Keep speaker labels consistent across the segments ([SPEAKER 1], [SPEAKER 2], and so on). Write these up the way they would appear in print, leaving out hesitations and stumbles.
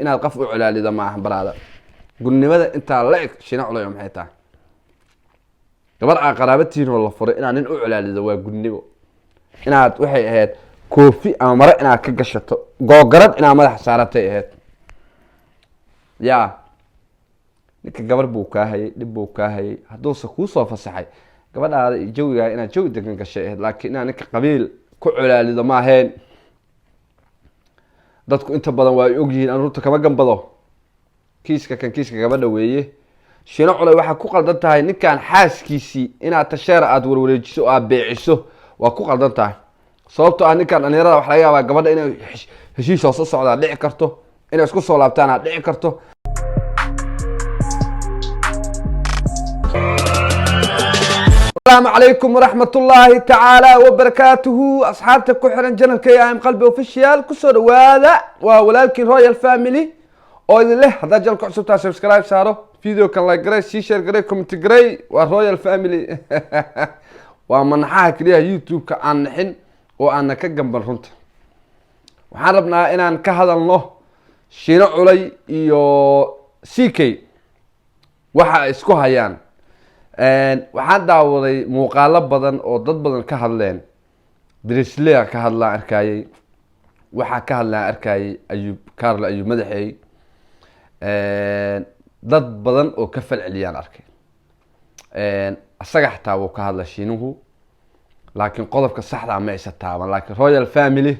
[SPEAKER 1] inaad qof u culaalido maaha baraada gudnimada inta la eg shina culay maxay tahay gabar aan qaraabatiina wala furay inaad nin u culaalido waa gudnimo inaad waxay ahayd koofi ama mara inaad ka gashato googarad inaad madax saaratay ahayd yaa ninka gabar buu ka hayay dib buu ka hayay hadduu kuu soo fasaxay gabadhaada jawiga inaad jawi degan gashay ahayd laakiin inaad ninka qabiil ku culaalido ma ahayn dadku inta badan waa ay ogyihiin aan runta kama gambado kiiska gabadha weeye shina culay waxaa ku qaldan tahay ninkan xaaskiisii inaad tasheer aad warwareejiso oo aad beeciso waa ku qaldan tahay sababtoo ah ninkan dhalinyarada wax laga yaabaa gabadha inay heshiis hoos u socdaan dhici karto inay isku soo laabtaan aad dhici karto السلام عليكم ورحمة الله تعالى وبركاته أصحابتك كحرن جنر كي أم قلبي اوفيشيال كسر وهذا ولكن رويال فاميلي أو إذا له هذا جالك عصبتها سبسكرايب سارو فيديو كان لايك جري شير جري كومنت جري والرويال فاميلي ومن حاك ليها يوتيوب كأن حين وأنا كجنب الرنت وحاربنا إن كهذا الله شينا علي يو سيكي وحا اسكو هيان waxaan daawaday muuqaalo badan oo dad badan ka hadleen Drisley ka hadlaan arkayay waxa ka hadlaan arkayay ayub madaxay dad badan oo ka falceliyaan arkay asaga xataa wuu ka hadla shiinuhu laakiin qodobka saxda ma aysan taaban laakiin royal family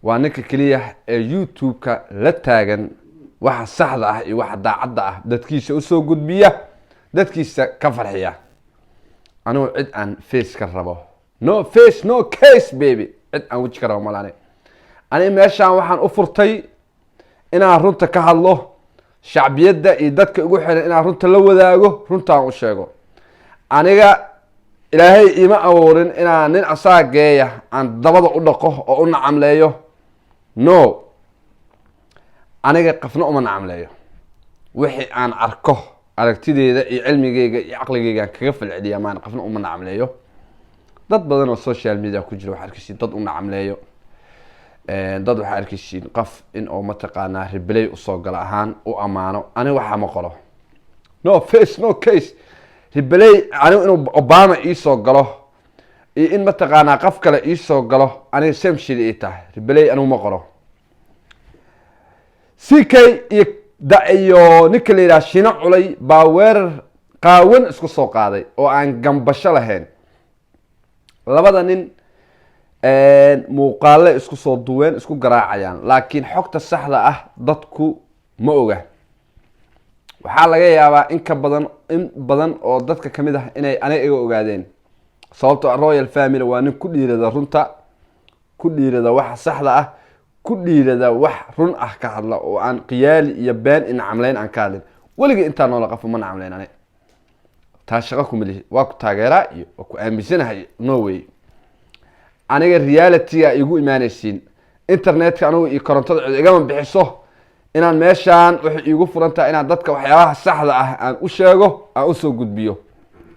[SPEAKER 1] waa ninka kaliya ee youtube-ka la taagan waxa saxda ah iyo waxa daacadda ah dadkiisa u soo gudbiya dadkiisa ka farxiya anuu cid aan face ka rabo no face no case baby cid aan wajhi ka rabo malaane ani meeshaan waxaan u furtay inaan runta ka hadlo shacbiyadda iyo dadka ugu xiran inaan runta la wadaago runtaan u sheego aniga ilaahay ima awoorin inaan nin asaageeya aan dabada u dhaqo oo u nacamleeyo no aniga qafna uma nacamleeyo wixii aan arko aragtideeda iyo cilmigeyga iyo aqligeyga kaga falceliya maan qafna uma nacamleeyo dad badan oo social media ku jira waxa arkaysiin dad u nacamleeyo dad waxa arkaysiin qof in oo mataqaanaa replay u soo gal ahaan u amaano ani waxa ma qolo no face no case replay ani inuu Obama ii soo galo iyo in mataqaanaa qof kale ii soo galo ani same shit ii tahay replay anu ma qolo CK iyo ninka la yiraahdo shina culay baa weerar qaawan isku soo qaaday oo aan gambasho lahayn labada nin muuqaale isku soo duween isku garaacayaan laakiin xogta saxda ah dadku ma oga waxa laga yaabaa in badan oo dadka kamid ah inay aniga ogaadeen sababtoo royal family waa nin ku dhiirada runta ku dhiirada waxa saxda ah ku dhiirada wax run ah ka hadla oo aan qiyaali iyo been in camleyn aan ka hadlin waliga inta nool qaf ma camleyn aniga taa shaqo ku mili waa ku taageeraa iyo ku aamisanahay no way aniga reality-ga igu imaanaysiin internet-ka anigu iyo korontada cid igama bixiso inaan meeshaan wax igu furantaa inaan dadka waxyaabaha saxda ah aan u sheego aan u soo gudbiyo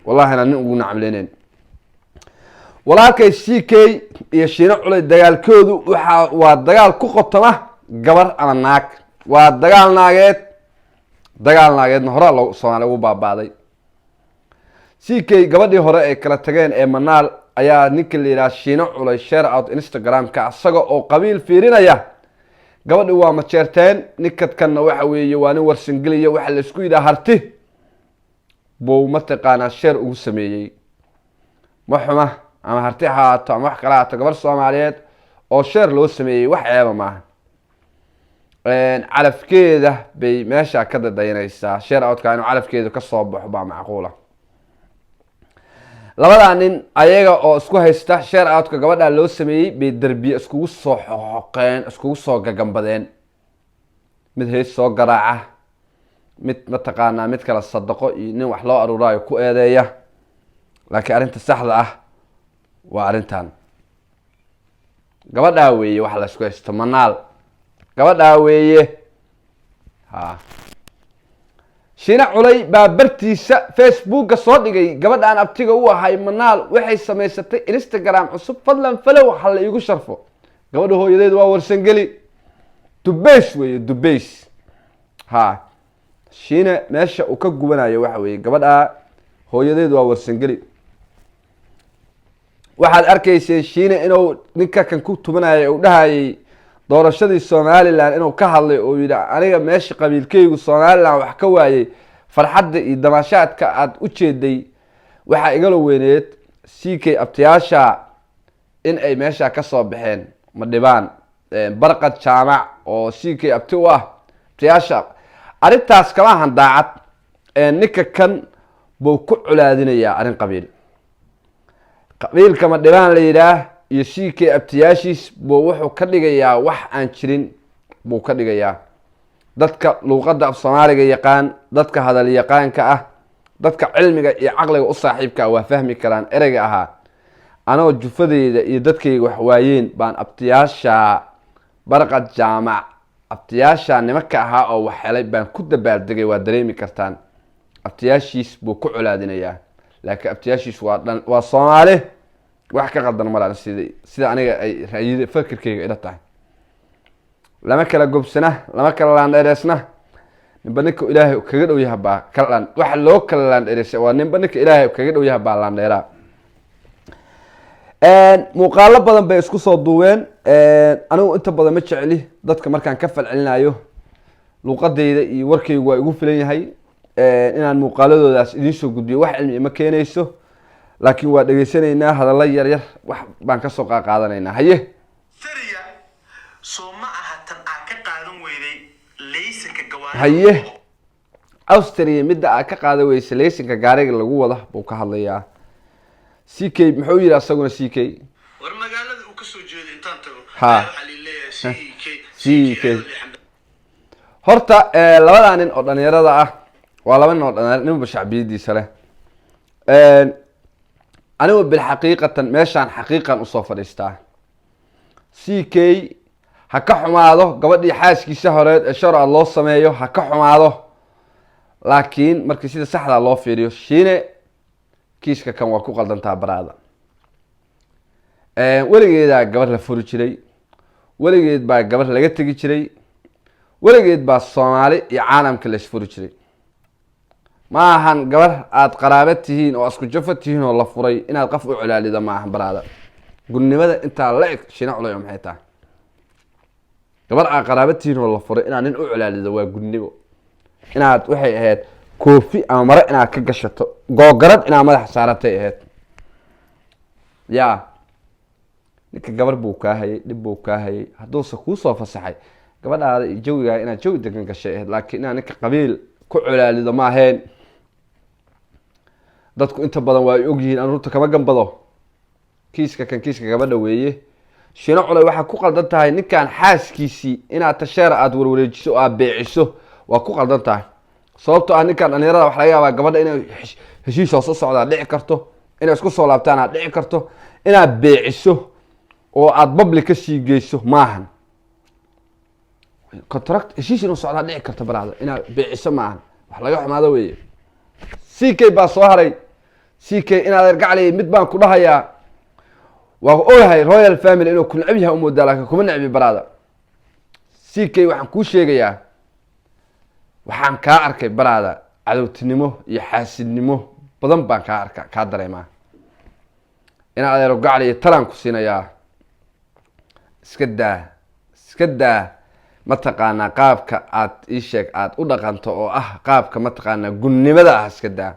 [SPEAKER 1] wallahi aan ugu nacamleyneen walaalkay CK iyo shina culay dagaalkoodu waxa waa dagaal ku qotoma gabar ama naag waa dagaal naageedna hore loo Soomaaliya ugu baabaaday CK gabadhii hore ee kala tageen ee Manaal ayaa ninka la yiraahdo shina culay share out Instagram-ka asaga oo qabiil fiirinaya gabadhii waa ma jeerteen ninkadkana waxa weeye waa nin warsangeliya waxa la isku yiraahdo harti buu mataqaana share ugu sameeyay maxuma ama harti haato ama wax kala haato gabar Soomaaliyeed oo share loo sameeyay wax ceeba maaha calafkeeda bay meesha ka dadaynaysaa share out-ka inuu calafkeedu ka soo baxo baa macquula labada nin ayaga oo isku haysta share out-ka gabadha loo sameeyay bay darbiye iskugu soo xoqeen iskugu soo gagambadeen mid hees soo garaaca mid mataqaanaa mid kala sadaqo iyo nin wax loo aruurayo ku eedeeya laakiin arinta saxda ah waa arintan gabadha weeye waxa la isku haysto Manaal gabadha weeye shina culay baa bartiisa Facebook soo dhigay gabadhaan abtiga u ahay Manaal waxay sameysatay Instagram cusub fadlan falow hal igu sharfo gabadha hooyadeed waa warsangeli Dubays weeye Dubays ha shiine meesha uu ka gubanayo waxa weeye gabadha hooyadeed waa warsangeli waxaad arkaysay shiine inuu ninka kan ku tubanayo uu dhahayay doorashadii Somaliland inuu ka hadlay oo yiri aniga meesha qabiilkaygu Somaliland wax ka waayay farxadda iyo damaashaadka aad u jeeday waxa igala weyneed CK abtiyaasha in ay meesha ka soo baxeen ma dhibaan barqad jaamac oo CK abti u ah abtiyaasha arintaas kama ahan daacad ninka kan buu ku culaadinayaa arin qabiilka ma dhibaan la yiraahdo iyo CK abtiyaashiis buu wuxuu ka dhigayaa wax aan jirin buu ka dhigayaa dadka luqadda af Soomaaliga yaqaan dadka hadal yaqaanka ah dadka cilmiga iyo aqliga u saaxiibka waa fahmi karaan ereyga ahaa anoo jufadeeda iyo dadkayga wax waayeen baan abtiyaasha barqad jaamac abtiyaasha nimanka ahaa oo wax helay baan ku dabaaldegay waa dareemi kartaan abtiyaashiis buu ku culaadinayaa laakiin abtiyaashiis waa Soomaali wax ka qadan malaan sida aniga ay raayida fikirkayga ila tahay lama kala gobsana lama kala laandheereysna ninba ninka ilaahay kaga dhow yahay baa kala wax loo kala laandheereysay waa ninba ninka ilaahay kaga dhow yahay baa laandheeraa muuqaalo badan bay isku soo duween anigu inta badan ma jeceli dadka markaan ka falcelinayo luqadeyda iyo warkaygu waa igu filan yahay inaan muuqaaladoodaas idin soo gudbiyo wax cilmi ma keenayso laakiin waa dhageysanaynaa hadallo yar yar wax baan ka soo qaadanaynaa haye
[SPEAKER 2] tariya soo ma aha tan aan ka qaadan weeday laysanka gawaarida
[SPEAKER 1] haye Austria midda aan ka qaadan weysay laysanka gaariga lagu wada buu ka hadlayaa CK muxuu yiri asaguna CK
[SPEAKER 2] war magaalada uu ka soo jeeday intaan tago
[SPEAKER 1] waxa
[SPEAKER 2] CK
[SPEAKER 1] horta labada nin oo dhalinyarada ah waa laba nin oo dhalinyarada nin shacbiyadiisa leh anigu bil xaqiiqatan meeshan xaqiiqan u soo fadhiistaa CK ha ka xumaado gabadhii xaaskiisa horeed ee shar loo sameeyo ha ka xumaado laakiin markii sida saxda loo fiiriyo shiine kiiska kan waa ku qaldantaa baraada weligeeda gabar la furi jiray weligeed baa gabar laga tagi jiray weligeed baa Soomaali iyo caalamka la isfuri jiray ma ahan gabar aad qaraabad tihiin oo isku jafo tihiin oo la furay inaad qof u culaalido ma ahan baraada gudnimada inta la eg shiina culay maxay tahay gabar aad qaraabad tihiin oo la furay inaad nin u culaalido waa gudnimo inaad waxay ahayd koofi ama mara inaad ka gashato googarad inaad madax saaratay ahayd yaa ninka gabar buu ka hayay dib buu ka hayay hadduu ku soo fasaxay gabadhaada iyo jawiga inaad jawi degan gashay ahayd laakiin inaad ninka qabiil ku culaalido ma ahayn dadku inta badan waa ay ogyihiin aan runta kama gambado kiiska gabadha weeye shiina culay waxa ku qaldan tahay ninkan xaaskiisii inaad tasheer aad warwareejiso oo aad beeciso waa ku qaldan tahay sababtoo ah ninkan dhalinyarada wax laga yaabaa gabadha inay heshiis hoos u socdaan dhici karto inay isku soo laabtaan aad dhici karto inaad beeciso oo aad public ka sii geyso maahan contract heshiis inuu socdaa dhici karto baraada inaad beeciso maahan wax laga xumaado weeye CK baa soo haray CK inaad ergaclay mid baan ku dhahayaa waa ogahay royal family inuu ku necb yahay umoodaa laakiin kuma necbi baraada CK waxaan kuu sheegayaa waxaan kaa arkay baraada cadowtinimo iyo xaasidnimo badan baan kaa dareemaa inaad adeero gacli iyo talaan ku siinayaa iska daa mataqaanaa qaabka aad ii sheeg aad u dhaqanto oo ah qaabka mataqaanaa gunnimada ah iska daa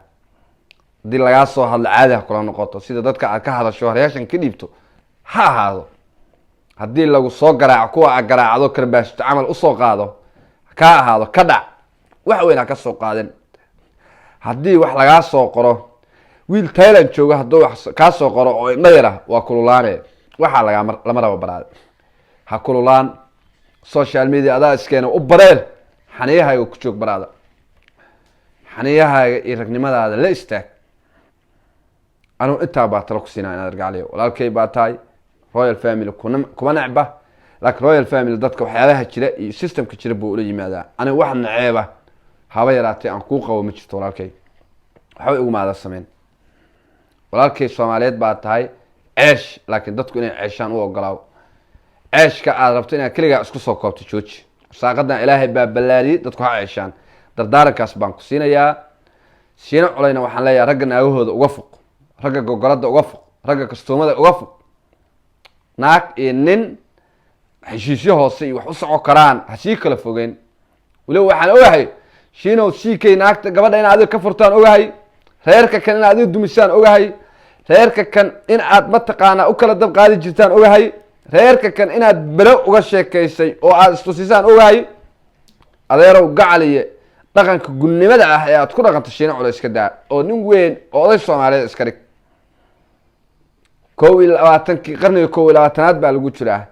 [SPEAKER 1] haddii lagaa soo hadlo caadi ha kula noqoto sida dadka aad ka hadasho horeyaashan ka dhiibto ha ahaado haddii lagu soo garaaco kuwa aad garaacdo karbaashto camal usoo qaado ka ahaado ka dhac wax weyn ha ka soo qaadin haddii wax lagaa soo qoro wiil Thailand jooga hadduu wax kaa soo qoro oo indho yara waa kululaane waxaa lama rabo baraad ha kululaan social media adaa iskeena u bareer xaniyahaaga ku joog baraada xaniyahaaga iyo ragnimadaada la istaag anuu intaa baa talo ku siinaa inaad argacliyo walaalkay baa tahay royal family kuma necba laakiin royal family dadka waxyaalaha jira iyo systemka jira buu ula yimaadaa aniga wax naceeba haba yaraatay aan kuu qabo ma jirto walaalkay waxba igu maada sameyn walaalkay Soomaaliyeed baa tahay ceesh laakiin dadku inay ceeshaan u ogolaaw ceeshka aad rabto inaad kaligaa isku soo koobto jooji saaqadan ilaahay baa ballaariyey dadku ha ceeshaan dardaarankaas baan ku siinayaa shiino culayna waxaan leeyahay ragga naagahooda uga foq ragga gogolada uga foq ragga kastuumada uga foq naag iyo nin heshiisyo hoose iyo wax u soco karaan ha sii kala fogeen waliba waxaan ogahay shiinow siikay naagta gabadha in adiga ka furtaan ogahay reerka kan in adiga dumisaan ogahay reerka kan in aad mataqaanaa u kala dab qaadi jirtaan ogahay reerka kan inaad belo uga sheekaysay oo aad istusisaan ogahay adeerow gacaliye dhaqanka gudnimada ah ee aad ku dhaqanto shiino culays ka daa oo nin weyn oo oday soomaaliyeed iska dhig 21 qarniga 21aad baa lagu jiraa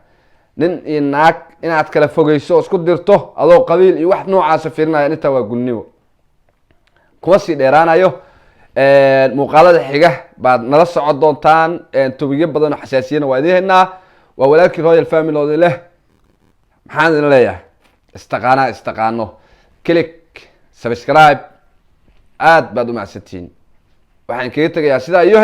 [SPEAKER 1] nin iyo naag inaad kala fogeyso oo isku dirto adoo qabiil iyo wax noocaas fiirinaya inta waa gudnimo kuma sii dheeraanayo muuqaalada xiga baad nala socon doontaan tobiyo badan oo xasaasiyana waa idin haynaa waa walaalkii royal family oo leh maxaan idin leeyahay istaqaano click subscribe aad baad u macsantiin waxaan kaga tegayaa sidaa iyo